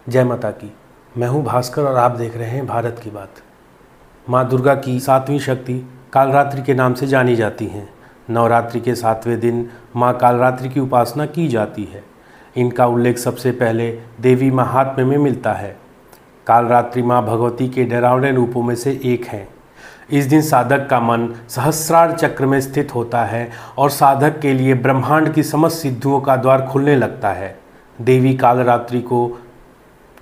जय माता की। मैं हूं भास्कर और आप देख रहे हैं भारत की बात। माँ दुर्गा की सातवीं शक्ति कालरात्रि के नाम से जानी जाती हैं। नवरात्रि के 7वें दिन माँ कालरात्रि की उपासना की जाती है। इनका उल्लेख सबसे पहले देवी महात्म्य में मिलता है। कालरात्रि माँ भगवती के डरावने रूपों में से एक हैं। इस दिन साधक का मन सहस्रार चक्र में स्थित होता है और साधक के लिए ब्रह्मांड की समस्त सिद्धियों का द्वार खुलने लगता है। देवी कालरात्रि को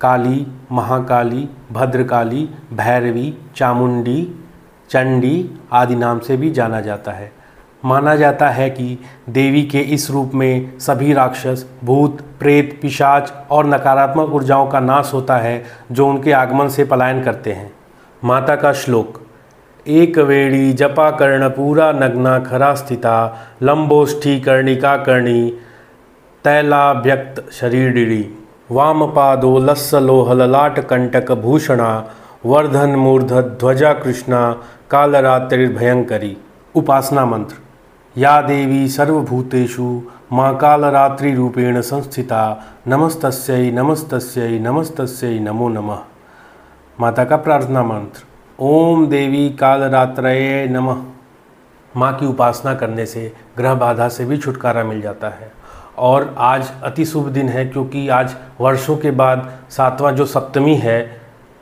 काली, महाकाली, भद्रकाली, भैरवी, चामुंडी, चंडी आदि नाम से भी जाना जाता है। माना जाता है कि देवी के इस रूप में सभी राक्षस, भूत, प्रेत, पिशाच और नकारात्मक ऊर्जाओं का नाश होता है जो उनके आगमन से पलायन करते हैं। माता का श्लोक। एक वेणी जपा कर्ण पूरा नग्ना खरा स्थिता लंबोष्ठी कर्णिका कर्णी तैलाभ्यक्त शरीरिणी वाम पादो लस्सलोह ललाट कंटक भूषणा वर्धन मूर्ध ध्वजा कृष्णा कालरात्रिर्भयंकरी। उपासना मंत्र। या देवी सर्वभूतेषु माँ कालरात्रि रूपेण संस्थिता नमस्तस्यै नमस्तस्यै नमस्तस्यै नमो नमः। माता का प्रार्थना मंत्र। ओम देवी कालरात्रये नमः। माँ की उपासना करने से ग्रह बाधा से भी छुटकारा मिल जाता है। और आज अति शुभ दिन है क्योंकि आज वर्षों के बाद 7वां जो सप्तमी है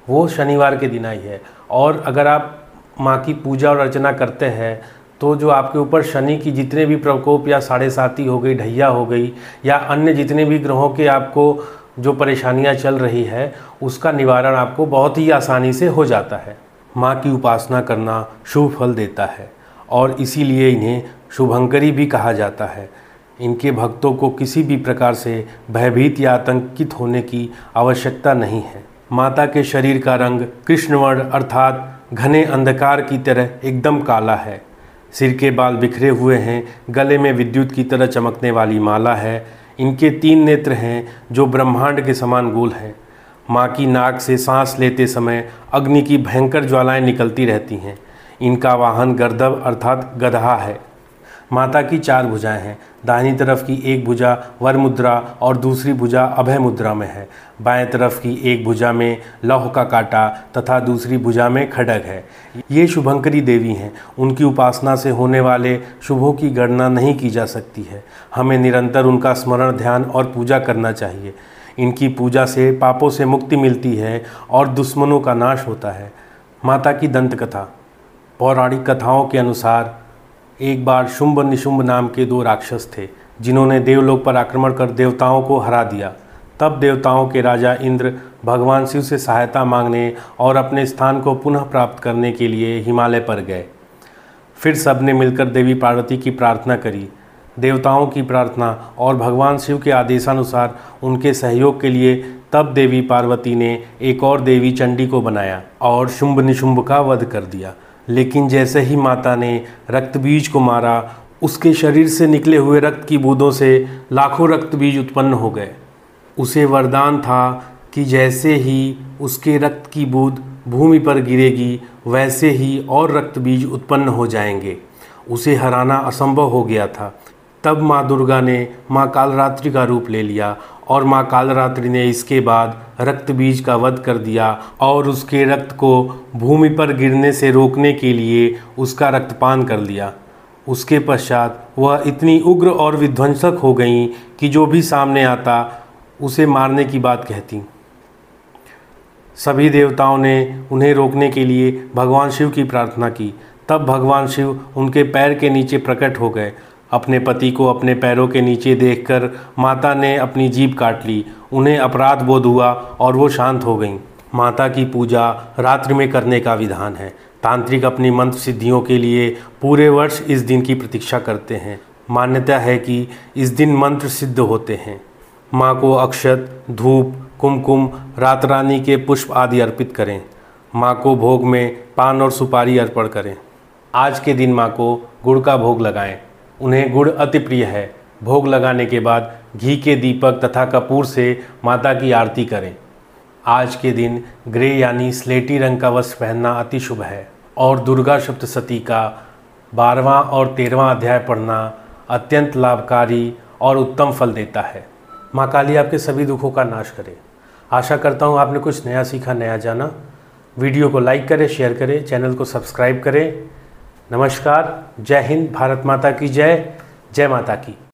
वो शनिवार के दिन आई है। और अगर आप माँ की पूजा और अर्चना करते हैं तो जो आपके ऊपर शनि की जितने भी प्रकोप या साढ़े साती हो गई, ढैया हो गई या अन्य जितने भी ग्रहों के आपको जो परेशानियाँ चल रही है उसका निवारण आपको बहुत ही आसानी से हो जाता है। माँ की उपासना करना शुभ फल देता है और इसीलिए इन्हें शुभंकरी भी कहा जाता है। इनके भक्तों को किसी भी प्रकार से भयभीत या आतंकित होने की आवश्यकता नहीं है। माता के शरीर का रंग कृष्णवर्ण अर्थात घने अंधकार की तरह एकदम काला है। सिर के बाल बिखरे हुए हैं। गले में विद्युत की तरह चमकने वाली माला है। इनके 3 नेत्र हैं जो ब्रह्मांड के समान गोल हैं। माँ की नाक से सांस लेते समय अग्नि की भयंकर ज्वालाएं निकलती रहती हैं। इनका वाहन गर्दभ अर्थात गधा है। माता की 4 भुजाएं हैं। दाहिनी तरफ की एक भुजा वर मुद्रा और दूसरी भुजा अभय मुद्रा में है। बाएं तरफ की एक भुजा में लौह का कांटा तथा दूसरी भुजा में खड्ग है। ये शुभंकरी देवी हैं। उनकी उपासना से होने वाले शुभों की गणना नहीं की जा सकती है। हमें निरंतर उनका स्मरण, ध्यान और पूजा करना चाहिए। इनकी पूजा से पापों से मुक्ति मिलती है और दुश्मनों का नाश होता है। माता की दंत कथा। पौराणिक कथाओं के अनुसार एक बार शुंभ निशुंभ नाम के 2 राक्षस थे जिन्होंने देवलोक पर आक्रमण कर देवताओं को हरा दिया। तब देवताओं के राजा इंद्र भगवान शिव से सहायता मांगने और अपने स्थान को पुनः प्राप्त करने के लिए हिमालय पर गए। फिर सबने मिलकर देवी पार्वती की प्रार्थना करी। देवताओं की प्रार्थना और भगवान शिव के आदेशानुसार उनके सहयोग के लिए तब देवी पार्वती ने एक और देवी चंडी को बनाया और शुंभ निशुंभ का वध कर दिया। लेकिन जैसे ही माता ने रक्त बीज को मारा, उसके शरीर से निकले हुए रक्त की बूंदों से लाखों रक्त बीज उत्पन्न हो गए। उसे वरदान था कि जैसे ही उसके रक्त की बूंद भूमि पर गिरेगी वैसे ही और रक्त बीज उत्पन्न हो जाएंगे। उसे हराना असंभव हो गया था। तब माँ दुर्गा ने माँ कालरात्रि का रूप ले लिया और माँ कालरात्रि ने इसके बाद रक्त बीज का वध कर दिया और उसके रक्त को भूमि पर गिरने से रोकने के लिए उसका रक्तपान कर लिया। उसके पश्चात वह इतनी उग्र और विध्वंसक हो गईं कि जो भी सामने आता उसे मारने की बात कहती। सभी देवताओं ने उन्हें रोकने के लिए भगवान शिव की प्रार्थना की। तब भगवान शिव उनके पैर के नीचे प्रकट हो गए। अपने पति को अपने पैरों के नीचे देखकर माता ने अपनी जीभ काट ली। उन्हें अपराध बोध हुआ और वो शांत हो गईं। माता की पूजा रात्रि में करने का विधान है। तांत्रिक अपनी मंत्र सिद्धियों के लिए पूरे वर्ष इस दिन की प्रतीक्षा करते हैं। मान्यता है कि इस दिन मंत्र सिद्ध होते हैं। माँ को अक्षत, धूप, कुमकुम, रात रानी के पुष्प आदि अर्पित करें। माँ को भोग में पान और सुपारी अर्पण करें। आज के दिन माँ को गुड़ का भोग लगाएं। उन्हें गुड़ अति प्रिय है। भोग लगाने के बाद घी के दीपक तथा कपूर से माता की आरती करें। आज के दिन ग्रे यानी स्लेटी रंग का वस्त्र पहनना अति शुभ है और दुर्गा सप्तशती का 12वां और 13वां अध्याय पढ़ना अत्यंत लाभकारी और उत्तम फल देता है। माँ काली आपके सभी दुखों का नाश करे। आशा करता हूँ आपने कुछ नया सीखा, नया जाना। वीडियो को लाइक करें, शेयर करें, चैनल को सब्सक्राइब करें। नमस्कार, जय हिंद, भारत माता की जय, जय माता की।